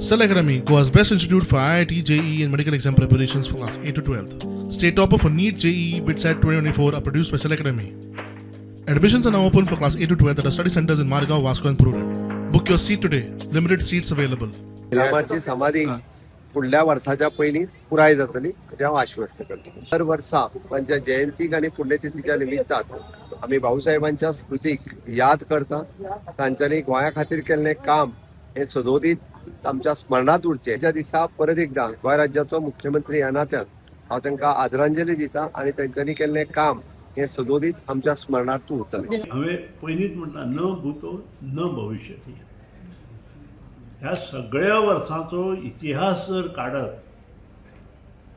Cell Academy, Goa's best institute for IIT, JEE and medical exam preparations for class 8 to 12th. State topper for NEET, JEE, BITSAT 2024 are produced by Cell Academy. Admissions are now open for class 8 to 12th at our study centers in Margao, Vasco and Purur. Book your seat today. Limited seats available. रामाची समाधी पुढल्या वर्षाच्या पयलीं पुराय जातली अशें हांव आश्वस्त करता. दर वर्सा तांच्या जयंतीक आनी पुण्यतिथीच्या निमित्तान आमी भाऊसाहेबांच्या स्मृतीक याद करता. तांच्यांनी गोंया खातीर केल्लें काम हें सदोदीत आमच्या स्मरणांत उरचें. ह्या दिसा परत एकदां गोंय राज्याचो मुख्यमंत्री ह्या नात्यान हांव तांकां आदरांजली दिता आनी तांच्यांनी केल्लें काम हें सदोदीत आमच्या स्मरणांत उरतलें. हांवें पयलींच म्हणटा न भूतो न भविष्यती. ह्या सगळ्या वर्सांचो इतिहास जर काडत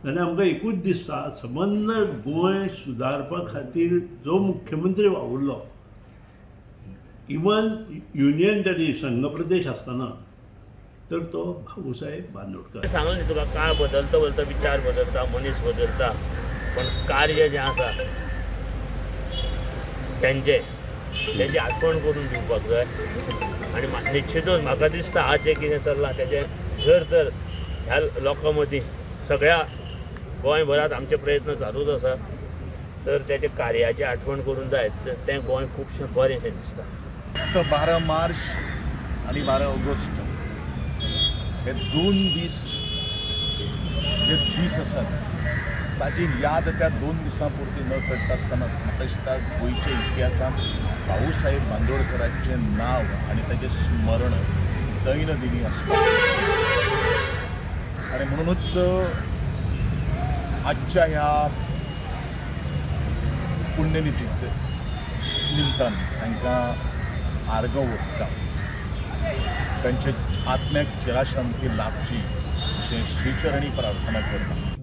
जाल्यार आमकां एकूच दिसता संबंद गोंय सुदारपा खातीर जो मुख्यमंत्री वावुरलो, इवन युनियन टेरिटरी संघ प्रदेश आसतना तर तो भाऊसाहेब बांदोडकर. सांगून न्ही तुका काळ बदलता बदलता विचार बदलता मनीस बदलता पण कार्य जें आसा तेंची आठवण करून दिवपाक जाय. आनी निश्चितूच म्हाका दिसता आज जें कितें चल्लां तेजें जर तर ह्या लोकां मदीं सगळ्या गोंयभरांत आमचे प्रयत्न चालूच आसा तर तेच्या कार्याची आठवण करून जाय. तें गोंय खुबशें बरें शें दिसता. 12 मार्च आणि 12 ऑगस्ट हे दोन दीस जे दीस आसात ताची याद त्या दोन दिसां पुरती न करता आसतना म्हाका दिसता गोंयच्या इतिहासांत भाऊसाहेब बांदोडकरांचें नांव आनी ताचें स्मरण दैनदिनी आसता. आनी म्हणूनच आजच्या ह्या पुण्यतिथीक निमतान तांकां आर्गां ओंपता. तांचे आत्म्याक चिरशांती लाभची अशें श्रीचरणी प्रार्थना करता.